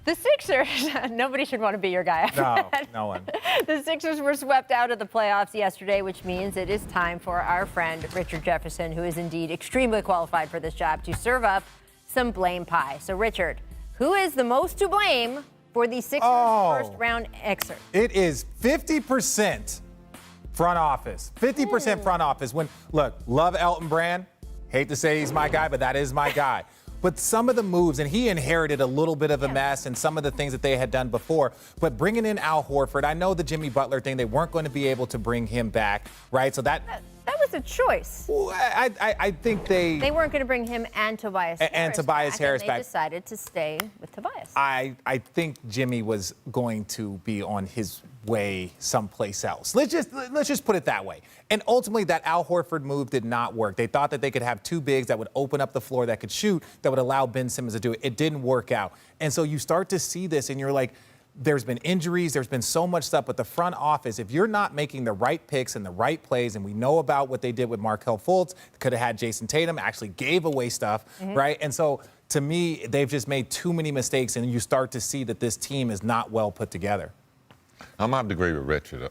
The Sixers, nobody should want to be your guy after that. No one. The Sixers were swept out of the playoffs yesterday, which means it is time for our friend Richard Jefferson, who is indeed extremely qualified for this job, to serve up some blame pie. So, Richard, who is the most to blame for the Sixers' first-round exit? It is 50% front office. 50% front office. Look, love Elton Brand. Hate to say he's my guy, but that is my guy. But some of the moves, and he inherited a little bit of a mess and some of the things that they had done before, but bringing in Al Horford, I know the Jimmy Butler thing, they weren't going to be able to bring him back, right? So that was a choice. I think they weren't going to bring him and Tobias Harris back. They decided to stay with Tobias. I think Jimmy was going to be on his way someplace else. Let's just put it that way. And ultimately, that Al Horford move did not work. They thought that they could have two bigs that would open up the floor, that could shoot, that would allow Ben Simmons to do it. It didn't work out. And so you start to see this, and you're like, there's been injuries, there's been so much stuff, but the front office, if you're not making the right picks and the right plays, and we know about what they did with Markelle Fultz, could have had Jason Tatum, actually gave away stuff, right? And so to me, they've just made too many mistakes, and you start to see that this team is not well put together. I'm out to agree with Richard.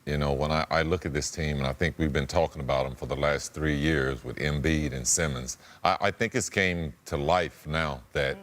You know, when I look at this team, and I think we've been talking about them for the last 3 years with Embiid and Simmons, I think it's came to life now that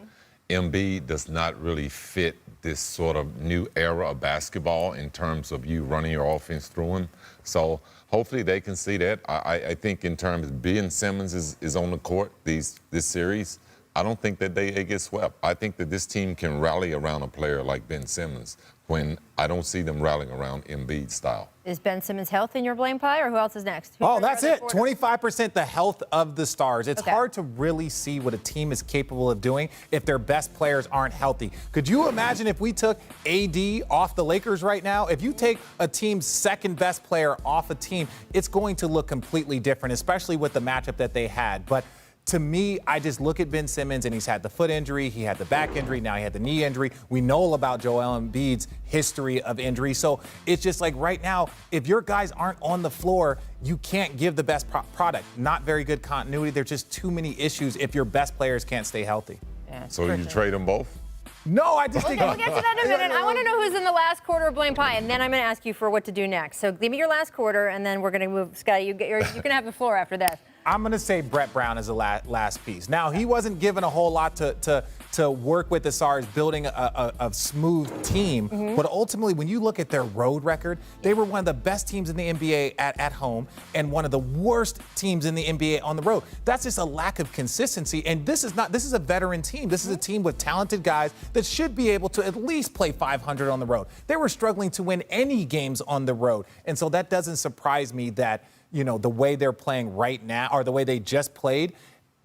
Embiid does not really fit this sort of new era of basketball in terms of you running your offense through him. So hopefully they can see that. I think in terms of Ben Simmons is on the court this series, I don't think that they get swept. I think that this team can rally around a player like Ben Simmons when I don't see them rallying around Embiid style. Is Ben Simmons' health in your blame pie, or who else is next? That's it. 25% the health of the stars. It's hard to really see what a team is capable of doing if their best players aren't healthy. Could you imagine if we took AD off the Lakers right now? If you take a team's second best player off a team, it's going to look completely different, especially with the matchup that they had. But to me, I just look at Ben Simmons, and he's had the foot injury, he had the back injury, now he had the knee injury. We know about Joel Embiid's history of injury. So it's just like right now, if your guys aren't on the floor, you can't give the best product. Not very good continuity. There's just too many issues if your best players can't stay healthy. Yeah, so you trade them both? No, I just think... We'll get to that in a minute. I want to know who's in the last quarter of blame pie, and then I'm going to ask you for what to do next. So give me your last quarter, and then we're going to move. Scottie, you can have the floor after this. I'm going to say Brett Brown is the last piece. Now, he wasn't given a whole lot to work with as far as building a smooth team. But ultimately, when you look at their road record, they were one of the best teams in the NBA at home and one of the worst teams in the NBA on the road. That's just a lack of consistency. And this is a veteran team. This is a team with talented guys that should be able to at least play 500 on the road. They were struggling to win any games on the road. And so that doesn't surprise me that, you know, the way they're playing right now, or the way they just played,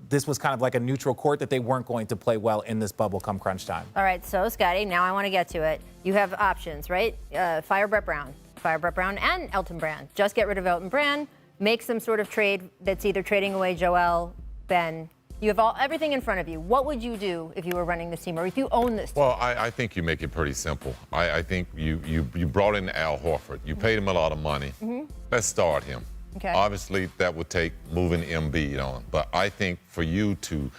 this was kind of like a neutral court that they weren't going to play well in this bubble come crunch time. All right, so Scottie, now I want to get to it. You have options, right? Fire Brett Brown and Elton Brand. Just get rid of Elton Brand, make some sort of trade that's either trading away Joel, Ben. You have everything in front of you. What would you do if you were running this team, or if you own this team? Well, I think you make it pretty simple. I think you brought in Al Horford. You paid him a lot of money. Let's start him. Okay. Obviously, that would take moving Embiid on. But I think for you to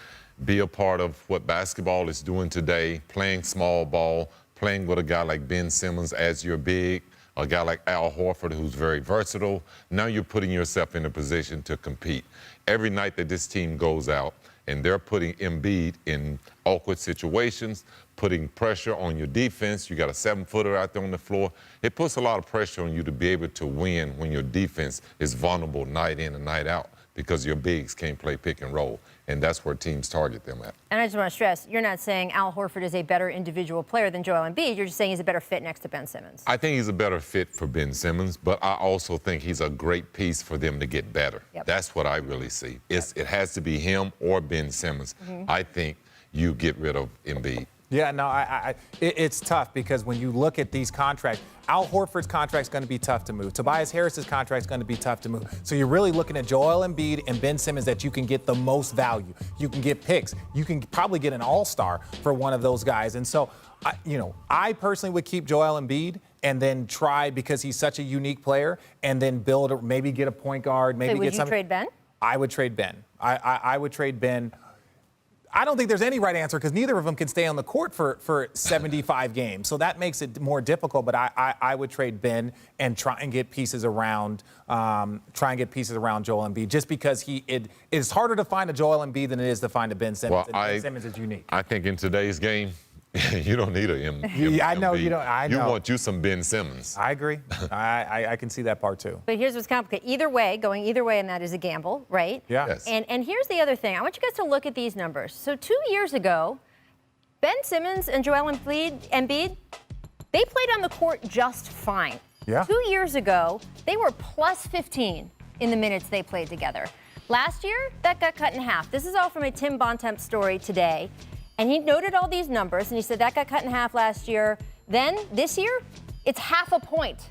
be a part of what basketball is doing today, playing small ball, playing with a guy like Ben Simmons as your big, a guy like Al Horford who's very versatile, now you're putting yourself in a position to compete. Every night that this team goes out and they're putting Embiid in awkward situations, putting pressure on your defense. You got a 7-footer out there on the floor. It puts a lot of pressure on you to be able to win when your defense is vulnerable night in and night out because your bigs can't play pick and roll, and that's where teams target them at. And I just want to stress, you're not saying Al Horford is a better individual player than Joel Embiid. You're just saying he's a better fit next to Ben Simmons. I think he's a better fit for Ben Simmons, but I also think he's a great piece for them to get better. That's what I really see. It has to be him or Ben Simmons. I think you get rid of Embiid. Yeah, no, it's tough because when you look at these contracts, Al Horford's contract's going to be tough to move. Tobias Harris's contract's going to be tough to move. So you're really looking at Joel Embiid and Ben Simmons that you can get the most value. You can get picks. You can probably get an all-star for one of those guys. And so, I personally would keep Joel Embiid and then try, because he's such a unique player, and then build, or maybe get a point guard, maybe would get something. Would you trade Ben? I would trade Ben. I would trade Ben. I don't think there's any right answer because neither of them can stay on the court for 75 games. So that makes it more difficult. But I would trade Ben and try and get pieces around Joel Embiid, just because it is harder to find a Joel Embiid than it is to find a Ben Simmons. Well, Ben Simmons is unique. I think in today's game, you don't need I know you don't. I know. You want you some Ben Simmons. I agree. I can see that part too. But here's what's complicated. Either way, going either way, and that is a gamble, right? Yeah. Yes. And here's the other thing. I want you guys to look at these numbers. So 2 years ago, Ben Simmons and Joel Embiid, they played on the court just fine. Yeah. 2 years ago, they were plus 15 in the minutes they played together. Last year, that got cut in half. This is all from a Tim Bontemp story today. And he noted all these numbers, and he said that got cut in half last year. Then, this year, it's half a point.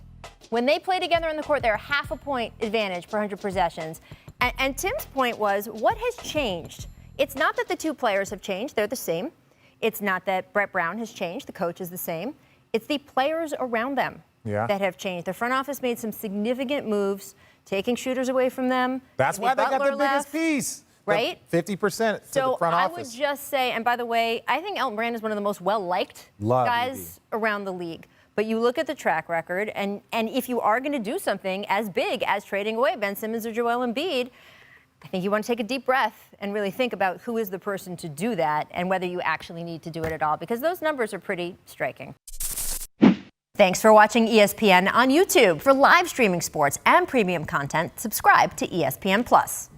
When they play together on the court, they're half a point advantage per 100 possessions. And Tim's point was, what has changed? It's not that the two players have changed. They're the same. It's not that Brett Brown has changed. The coach is the same. It's the players around them that have changed. The front office made some significant moves, taking shooters away from them. That's why they got Butler the left. biggest piece. Right? 50% to the front I office. would just say, and by the way, I think Elton Brand is one of the most well-liked guys around the league. But you look at the track record, and if you are going to do something as big as trading away Ben Simmons or Joel Embiid, I think you want to take a deep breath and really think about who is the person to do that and whether you actually need to do it at all, because those numbers are pretty striking. Thanks for watching ESPN on YouTube. For live streaming sports and premium content, subscribe to ESPN+.